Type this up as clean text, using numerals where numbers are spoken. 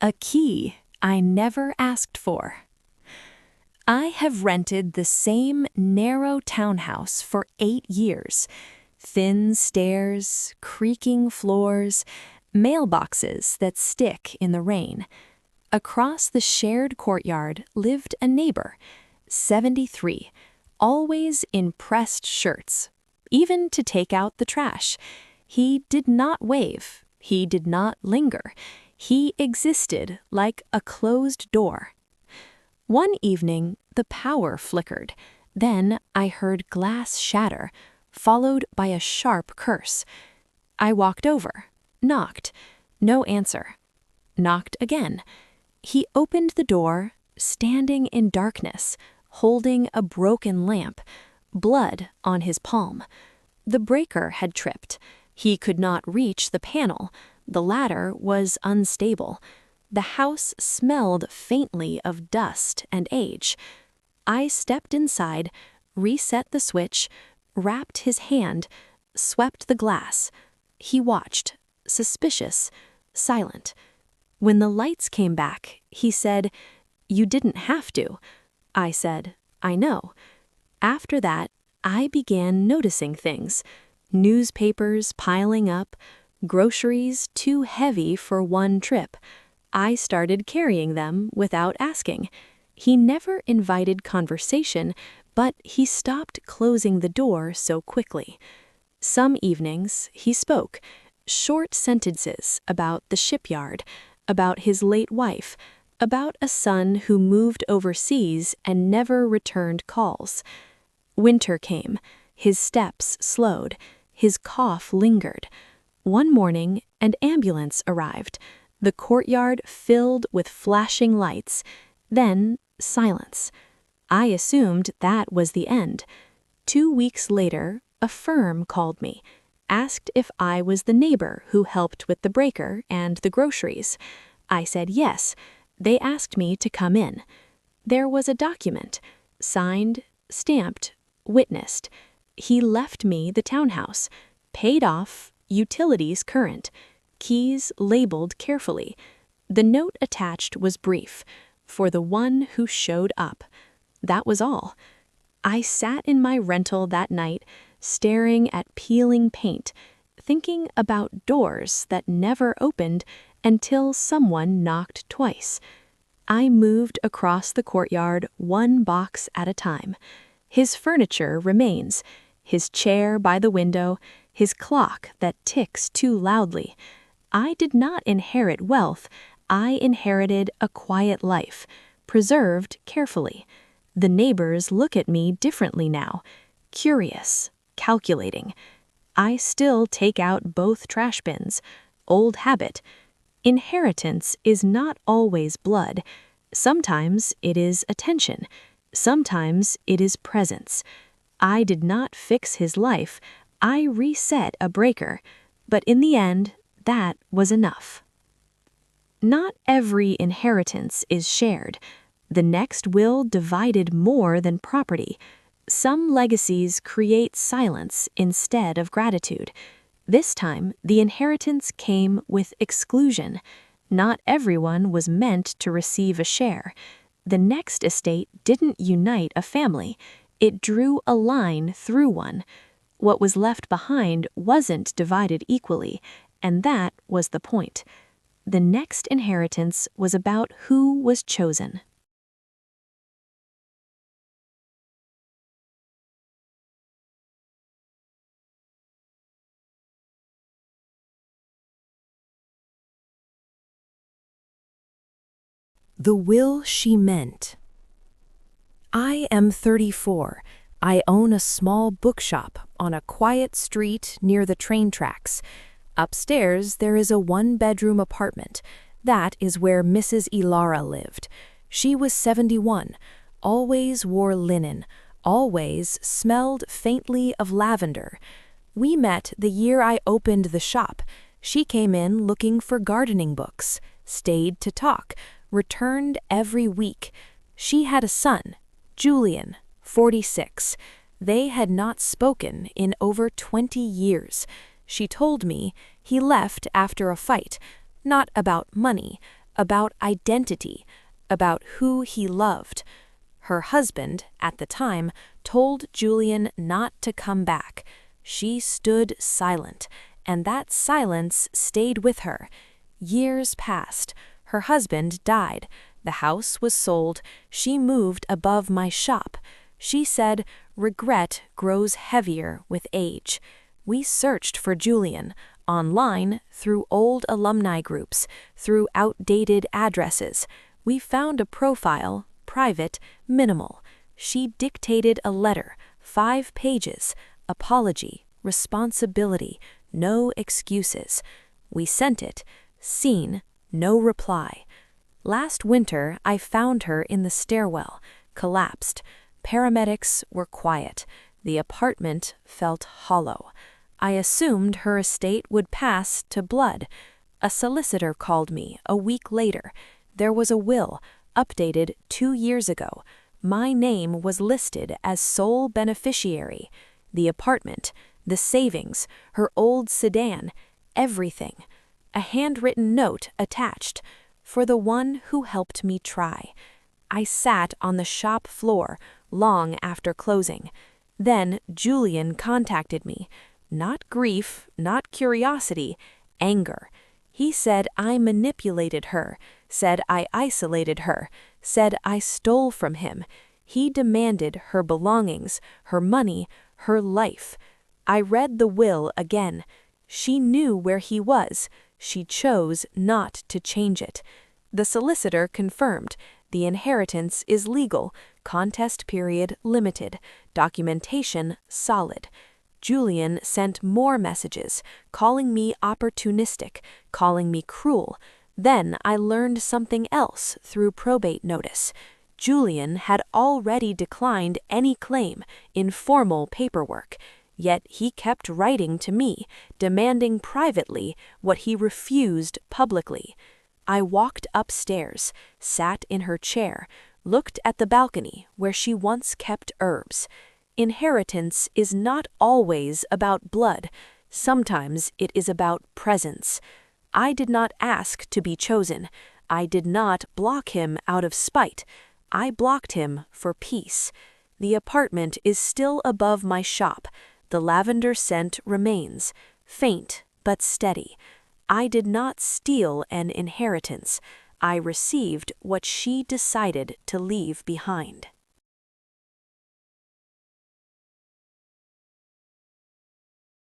A key I never asked for. I have rented the same narrow townhouse for 8 years. Thin stairs, creaking floors, mailboxes that stick in the rain. Across the shared courtyard lived a neighbor, 73, always in pressed shirts, even to take out the trash. He did not wave. He did not linger. He existed like a closed door. One evening, the power flickered. Then I heard glass shatter, followed by a sharp curse. I walked over, knocked. No answer. Knocked again. He opened the door, standing in darkness, holding a broken lamp, blood on his palm. The breaker had tripped. He could not reach the panel. The ladder was unstable. The house smelled faintly of dust and age. I stepped inside, reset the switch, wrapped his hand, swept the glass. He watched, suspicious, silent. When the lights came back, he said, "You didn't have to." I said, "I know." After that, I began noticing things. Newspapers piling up, groceries too heavy for one trip. I started carrying them without asking. He never invited conversation, but he stopped closing the door so quickly. Some evenings, he spoke, short sentences about the shipyard, about his late wife, about a son who moved overseas and never returned calls. Winter came. His steps slowed. His cough lingered. One morning, an ambulance arrived. The courtyard filled with flashing lights. Then, silence. I assumed that was the end. 2 weeks later, a firm called me, asked if I was the neighbor who helped with the breaker and the groceries. I said yes. They asked me to come in. There was a document, signed, stamped, witnessed. He left me the townhouse, paid off, utilities current, keys labeled carefully. The note attached was brief, for the one who showed up. That was all. I sat in my rental that night, staring at peeling paint, thinking about doors that never opened until someone knocked twice. I moved across the courtyard 1 box at a time. His furniture remains, his chair by the window, his clock that ticks too loudly. I did not inherit wealth. I inherited a quiet life, preserved carefully. The neighbors look at me differently now, curious, calculating. I still take out both trash bins. Old habit. Inheritance is not always blood. Sometimes it is attention. Sometimes it is presence. I did not fix his life. I reset a breaker. But in the end, that was enough. Not every inheritance is shared. The next will divided more than property. Some legacies create silence instead of gratitude. This time, the inheritance came with exclusion. Not everyone was meant to receive a share. The next estate didn't unite a family. It drew a line through one. What was left behind wasn't divided equally, and that was the point. The next inheritance was about who was chosen. The will she meant. I am 34. I own a small bookshop on a quiet street near the train tracks. Upstairs, there is a 1-bedroom apartment. That is where Mrs. Ilara lived. She was 71, always wore linen, always smelled faintly of lavender. We met the year I opened the shop. She came in looking for gardening books, stayed to talk, returned every week. She had a son, Julian, 46. They had not spoken in over 20 years. She told me he left after a fight, not about money, about identity, about who he loved. Her husband, at the time, told Julian not to come back. She stood silent, and that silence stayed with her. Years passed. Her husband died. The house was sold. She moved above my shop. She said, regret grows heavier with age. We searched for Julian, online, through old alumni groups, through outdated addresses. We found a profile, private, minimal. She dictated a letter, 5 pages, apology, responsibility, no excuses. We sent it, seen, no reply. Last winter, I found her in the stairwell, collapsed. Paramedics were quiet. The apartment felt hollow. I assumed her estate would pass to blood. A solicitor called me a week later. There was a will, updated 2 years ago. My name was listed as sole beneficiary. The apartment, the savings, her old sedan, everything. A handwritten note attached, for the one who helped me try. I sat on the shop floor long after closing. Then Julian contacted me. Not grief, not curiosity, anger. He said I manipulated her, said I isolated her, said I stole from him. He demanded her belongings, her money, her life. I read the will again. She knew where he was. She chose not to change it. The solicitor confirmed. The inheritance is legal, contest period limited, documentation solid. Julian sent more messages, calling me opportunistic, calling me cruel. Then I learned something else through probate notice. Julian had already declined any claim in formal paperwork, yet he kept writing to me, demanding privately what he refused publicly. I walked upstairs, sat in her chair, looked at the balcony where she once kept herbs. Inheritance is not always about blood. Sometimes it is about presence. I did not ask to be chosen. I did not block him out of spite. I blocked him for peace. The apartment is still above my shop. The lavender scent remains, faint but steady. I did not steal an inheritance. I received what she decided to leave behind.